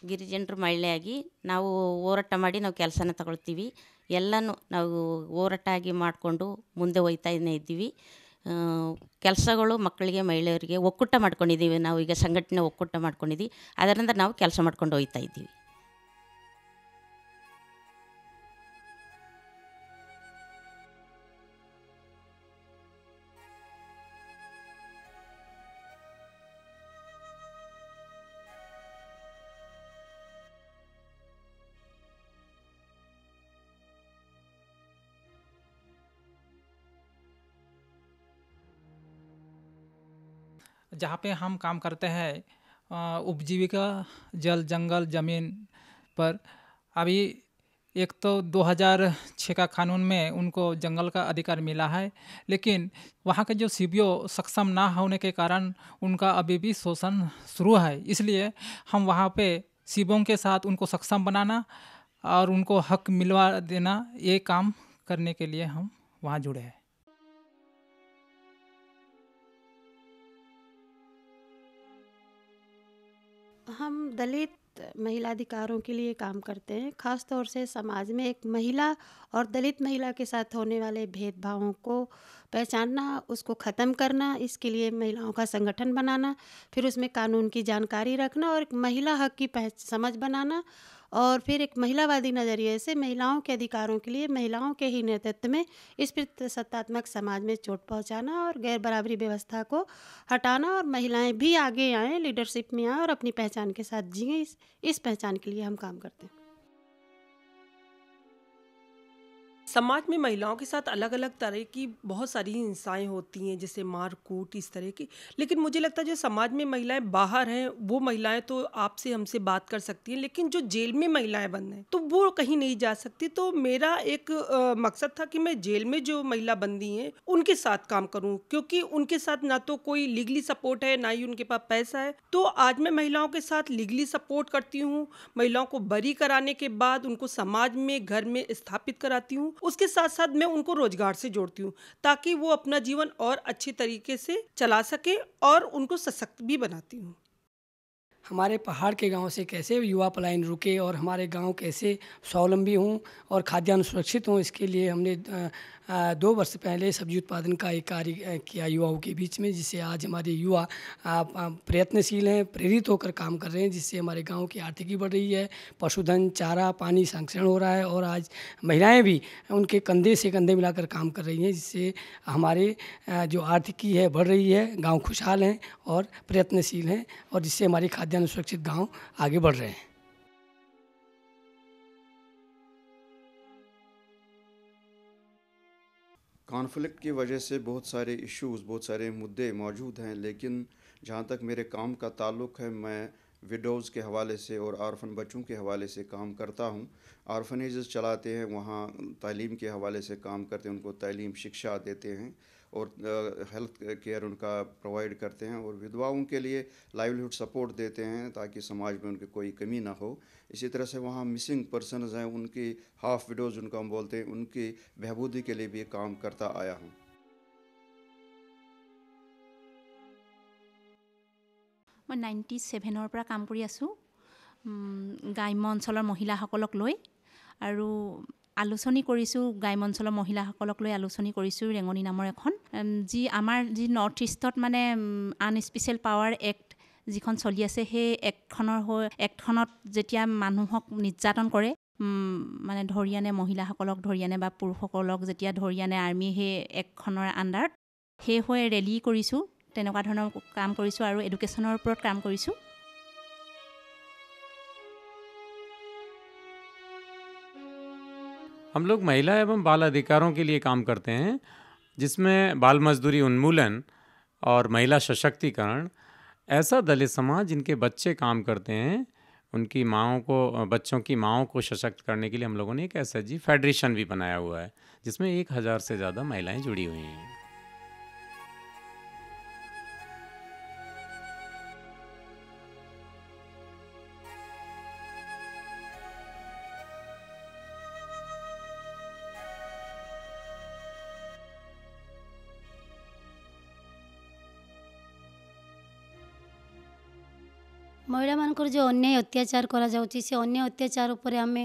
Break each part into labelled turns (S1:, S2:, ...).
S1: ಗಿರಿಜನರು ಮಹಿಳೆಯಾಗಿ ನಾವು ಹೋರಾಟ ಮಾಡಿ ನಾವು ಕೆಲಸನ ತಗೊಳ್ತೀವಿ. ಎಲ್ಲನೂ ನಾವು ಹೋರಾಟ ಆಗಿ ಮಾಡಿಕೊಂಡು ಮುಂದೆ ಹೋಗ್ತಾನೇ ಇದ್ದೀವಿ. ಕೆಲಸಗಳು ಮಕ್ಕಳಿಗೆ ಮಹಿಳೆಯರಿಗೆ ಒಕ್ಕೂಟ ಮಾಡ್ಕೊಂಡಿದ್ದೀವಿ. ನಾವು ಈಗ ಸಂಘಟನೆ ಒಕ್ಕೂಟ ಮಾಡ್ಕೊಂಡಿದ್ದೀವಿ. ಅದರಿಂದ ನಾವು ಕೆಲಸ ಮಾಡ್ಕೊಂಡು ಹೋಗ್ತಾ ಇದ್ದೀವಿ.
S2: जहाँ पे हम काम करते हैं उपजीविका जल जंगल ज़मीन पर, अभी एक तो 2006 का कानून में उनको जंगल का अधिकार मिला है, लेकिन वहाँ के जो सीबीओ सक्षम ना होने के कारण उनका अभी भी शोषण शुरू है। इसलिए हम वहाँ पे सीबीओ के साथ उनको सक्षम बनाना और उनको हक मिलवा देना, ये काम करने के लिए हम वहाँ जुड़े हैं।
S3: हम दलित महिला अधिकारों के लिए काम करते हैं। ख़ास तौर से समाज में एक महिला और दलित महिला के साथ होने वाले भेदभावों को पहचानना, उसको ख़त्म करना, इसके लिए महिलाओं का संगठन बनाना, फिर उसमें कानून की जानकारी रखना और एक महिला हक की समझ बनाना, और फिर एक महिलावादी नज़रिए से महिलाओं के अधिकारों के लिए महिलाओं के ही नेतृत्व में इस सत्तात्मक समाज में चोट पहुंचाना और गैर बराबरी व्यवस्था को हटाना, और महिलाएं भी आगे आएँ, लीडरशिप में आएँ और अपनी पहचान के साथ जिएं। इस पहचान के लिए हम काम करते हैं।
S4: समाज में महिलाओं के साथ अलग अलग तरह की बहुत सारी हिंसाएं होती हैं, जैसे मार कूट इस तरह की। लेकिन मुझे लगता है जो समाज में महिलाएं बाहर हैं वो महिलाएं तो आपसे हमसे बात कर सकती हैं, लेकिन जो जेल में महिलाएं बंद हैं तो वो कहीं नहीं जा सकती। तो मेरा एक मकसद था कि मैं जेल में जो महिला बंदी हैं उनके साथ काम करूं, क्योंकि उनके साथ ना तो कोई लीगली सपोर्ट है, ना ही उनके पास पैसा है। तो आज मैं महिलाओं के साथ लीगली सपोर्ट करती हूँ, महिलाओं को बरी कराने के बाद उनको समाज में घर में स्थापित कराती हूँ। उसके साथ साथ मैं उनको रोजगार से जोड़ती हूँ ताकि वो अपना जीवन और अच्छे तरीके से चला सके, और उनको सशक्त भी बनाती हूँ।
S5: हमारे पहाड़ के गांव से कैसे युवा पलायन रुके और हमारे गांव कैसे स्वावलंबी हों और खाद्यान्न सुरक्षित हों, इसके लिए हमने 2 वर्ष पहले सब्जी उत्पादन का एक कार्य किया युवाओं के बीच में, जिससे आज हमारे युवा प्रयत्नशील हैं, प्रेरित होकर काम कर रहे हैं, जिससे हमारे गांव की आर्थिकी बढ़ रही है, पशुधन, चारा, पानी संरक्षण हो रहा है, और आज महिलाएं भी उनके कंधे से कंधे मिलाकर काम कर रही हैं, जिससे हमारे जो आर्थिकी है बढ़ रही है, गाँव खुशहाल हैं और प्रयत्नशील हैं, और जिससे हमारे खाद्यान्न सुरक्षित गाँव आगे बढ़ रहे हैं।
S6: कॉन्फ्लिक्ट की वजह से बहुत सारे इश्यूज़, बहुत सारे मुद्दे मौजूद हैं, लेकिन जहाँ तक मेरे काम का ताल्लुक़ है, मैं विडोज़ के हवाले से और आर्फन बच्चों के हवाले से काम करता हूँ। आर्फनेजेस चलाते हैं, वहाँ तालीम के हवाले से काम करते हैं, उनको तालीम शिक्षा देते हैं और हेल्थ केयर उनका प्रोवाइड करते हैं, और विधवाओं के लिए लाइवलीहुड सपोर्ट देते हैं ताकि समाज में उनकी कोई कमी ना हो। इसी तरह से वहाँ मिसिंग पर्सनस हैं, उनकी हाफ विडोज़ उनको हम बोलते हैं, उनकी बहबूदी के लिए भी काम करता आया हूँ।
S7: मैं 97 পৰা কাম কৰি আছোঁ গ্ৰাম্য অঞ্চলৰ মহিলাসকলক লৈ, আৰু আলোচনী কৰিছোঁ গ্ৰাম্য অঞ্চলৰ মহিলাসকলক লৈ আলোচনী কৰিছোঁ ৰেঙনি নামৰ এখন, যি আমাৰ যি নৰ্থ ইষ্টত মানে আনস্পেচিয়েল পাৱাৰ এক্ট যিখন চলি আছে, সেই এক্টখনত যেতিয়া মানুহক নিৰ্যাতন কৰে, মানে ধৰি আনে মহিলাসকলক ধৰি আনে বা পুৰুষসকলক যেতিয়া ধৰি আনে আৰ্মি, সেই এক্টখনৰ আণ্ডাৰত সেই হৈ ৰেলী কৰিছোঁ, তেনেকুৱা ধৰণৰ কাম কৰিছোঁ, আৰু এডুকেশ্যনৰ ওপৰত কাম কৰিছোঁ।
S8: हम लोग महिला एवं बाल अधिकारों के लिए काम करते हैं, जिसमें बाल मजदूरी उन्मूलन और महिला सशक्तिकरण। ऐसा दलित समाज जिनके बच्चे काम करते हैं, उनकी माँओं को, बच्चों की माँओं को सशक्त करने के लिए हम लोगों ने एक एसएचजी फेडरेशन भी बनाया हुआ है, जिसमें 1000 से ज़्यादा महिलाएं जुड़ी हुई हैं।
S9: महिला मानकर जो अन्याय अत्याचार करा जाउची से अन्याय अत्याचार उपरे आमे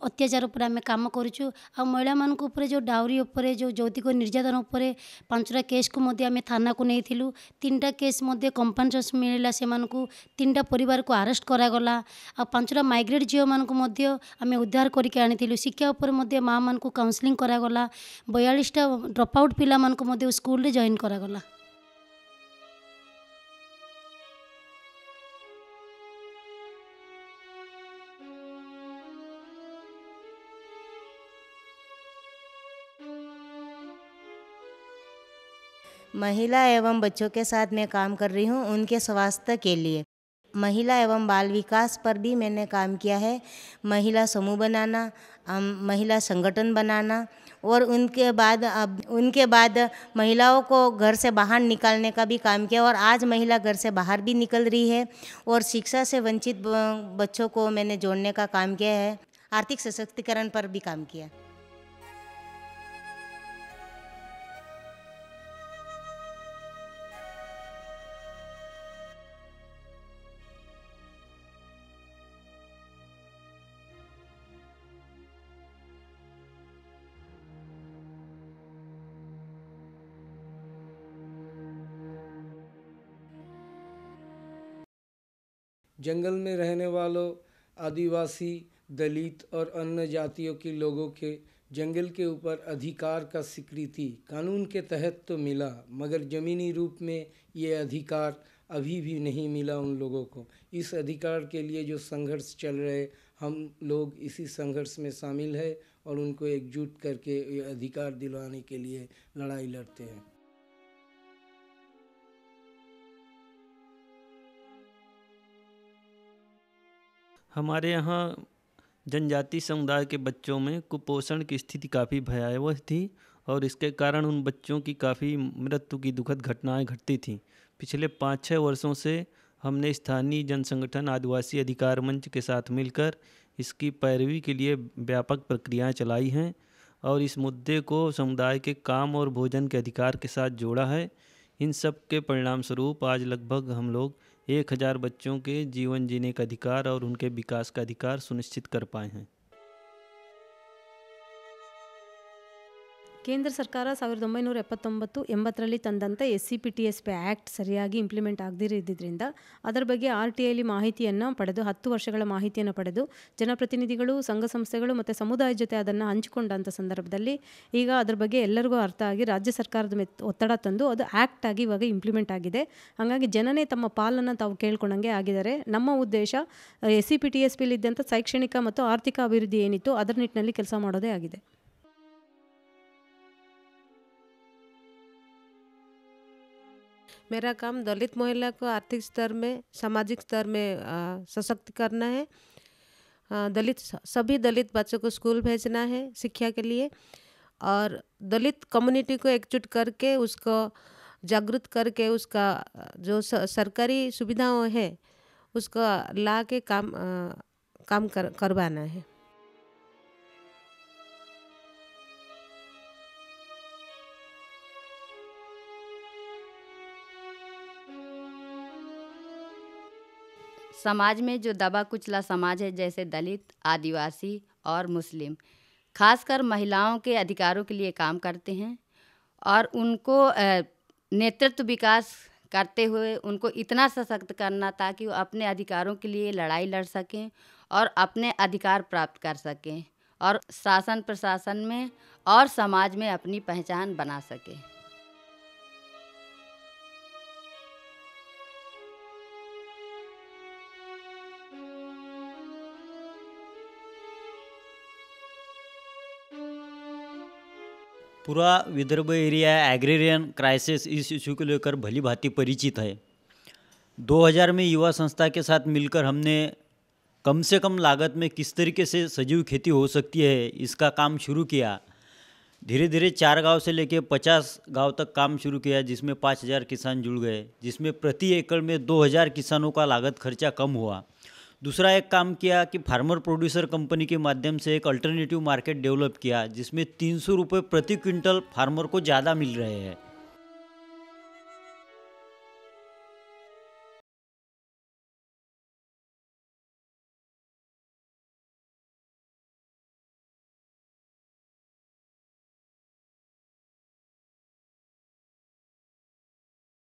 S9: अत्याचार उपरे आमे काम करूछु आ महिला मानक उपरे जो डाउरी उपरे जो यौतिक निर्यातन उपरे 5टा केस को मध्य आमे थाना को नेइथिलु 3टा केस मध्य कंपनसेशन मिलला से मानकु 3टा परिवार को अरेस्ट करा गला आ 5टा माइग्रेट झियो मानक मध्य आमे उद्धार करके आनिथिलु शिक्षा उपरे मध्य माँ मानकु काउंसलिंग करा गला 42टा ड्रॉप आउट पिला मानक मध्य स्कूल रे जॉइन करा गला।
S10: महिला एवं बच्चों के साथ मैं काम कर रही हूँ उनके स्वास्थ्य के लिए। महिला एवं बाल विकास पर भी मैंने काम किया है। महिला समूह बनाना, महिला संगठन बनाना और उनके बाद महिलाओं को घर से बाहर निकालने का भी काम किया और आज महिला घर से बाहर भी निकल रही है और शिक्षा से वंचित बच्चों को मैंने जोड़ने का काम किया है। आर्थिक सशक्तिकरण पर भी काम किया।
S11: जंगल में रहने वालों आदिवासी, दलित और अन्य जातियों के लोगों के जंगल के ऊपर अधिकार का स्वीकृति कानून के तहत तो मिला, मगर ज़मीनी रूप में ये अधिकार अभी भी नहीं मिला उन लोगों को। इस अधिकार के लिए जो संघर्ष चल रहे, हम लोग इसी संघर्ष में शामिल है और उनको एकजुट करके ये अधिकार दिलवाने के लिए लड़ाई लड़ते हैं।
S12: हमारे यहाँ जनजाति समुदाय के बच्चों में कुपोषण की स्थिति काफ़ी भयावह थी और इसके कारण उन बच्चों की काफ़ी मृत्यु की दुखद घटनाएं घटती थीं। पिछले 5-6 वर्षों से हमने स्थानीय जन संगठन आदिवासी अधिकार मंच के साथ मिलकर इसकी पैरवी के लिए व्यापक प्रक्रियाएं चलाई हैं और इस मुद्दे को समुदाय के काम और भोजन के अधिकार के साथ जोड़ा है। इन सब के परिणाम स्वरूप आज लगभग हम लोग 1000 बच्चों के जीवन जीने का अधिकार और उनके विकास का अधिकार सुनिश्चित कर पाए हैं।
S13: ಕೇಂದ್ರ ಸರ್ಕಾರ 1979-80ರಲ್ಲಿ ತಂದಂಥ SCPTSP ಆ್ಯಕ್ಟ್ ಸರಿಯಾಗಿ ಇಂಪ್ಲಿಮೆಂಟ್ ಆಗದಿರಿದ್ದರಿಂದ ಅದರ ಬಗ್ಗೆ RTIಯಲ್ಲಿ ಮಾಹಿತಿಯನ್ನು ಪಡೆದು 10 ವರ್ಷಗಳ ಮಾಹಿತಿಯನ್ನು ಪಡೆದು ಜನಪ್ರತಿನಿಧಿಗಳು, ಸಂಘ ಸಂಸ್ಥೆಗಳು ಮತ್ತು ಸಮುದಾಯದ ಜೊತೆ ಅದನ್ನು ಹಂಚಿಕೊಂಡಂಥ ಸಂದರ್ಭದಲ್ಲಿ ಈಗ ಅದರ ಬಗ್ಗೆ ಎಲ್ಲರಿಗೂ ಅರ್ಥ ಆಗಿ ರಾಜ್ಯ ಸರ್ಕಾರದ ಒತ್ತಡ ತಂದು ಅದು ಆ್ಯಕ್ಟ್ ಆಗಿ ಇವಾಗ ಇಂಪ್ಲಿಮೆಂಟ್ ಆಗಿದೆ. ಹಾಗಾಗಿ ಜನನೇ ತಮ್ಮ ಪಾಲನ್ನು ತಾವು ಕೇಳ್ಕೊಂಡಂಗೆ ಆಗಿದ್ದಾರೆ. ನಮ್ಮ ಉದ್ದೇಶ SCPTSPಯಲ್ಲಿ ಇದ್ದಂಥ ಶೈಕ್ಷಣಿಕ ಮತ್ತು ಆರ್ಥಿಕ ಅಭಿವೃದ್ಧಿ ಏನಿತ್ತು ಅದರ ನಿಟ್ಟಿನಲ್ಲಿ ಕೆಲಸ ಮಾಡೋದೇ ಆಗಿದೆ.
S14: मेरा काम दलित महिला को आर्थिक स्तर में, सामाजिक स्तर में सशक्त करना है। सभी दलित बच्चों को स्कूल भेजना है शिक्षा के लिए और दलित कम्युनिटी को एकजुट करके उसको जागरूक करके उसका जो सरकारी सुविधाएं हैं उसको ला के काम करवाना है।
S15: समाज में जो दबा कुचला समाज है जैसे दलित, आदिवासी और मुस्लिम, खासकर महिलाओं के अधिकारों के लिए काम करते हैं और उनको नेतृत्व विकास करते हुए उनको इतना सशक्त करना ताकि वो अपने अधिकारों के लिए लड़ाई लड़ सकें और अपने अधिकार प्राप्त कर सकें और शासन प्रशासन में और समाज में अपनी पहचान बना सकें।
S16: पूरा विदर्भ एरिया एग्रेरियन क्राइसिस इस इशू को लेकर भली भांति परिचित है। 2000 में युवा संस्था के साथ मिलकर हमने कम से कम लागत में किस तरीके से सजीव खेती हो सकती है इसका काम शुरू किया। धीरे धीरे 4 गांव से लेकर 50 गांव तक काम शुरू किया, जिसमें 5000 किसान जुड़ गए, जिसमें प्रति एकड़ में 2000 किसानों का लागत खर्चा कम हुआ। दूसरा एक काम किया कि फार्मर प्रोड्यूसर कंपनी के माध्यम से एक अल्टरनेटिव मार्केट डेवलप किया, जिसमें 300 रुपये प्रति क्विंटल फार्मर को ज़्यादा मिल रहे हैं।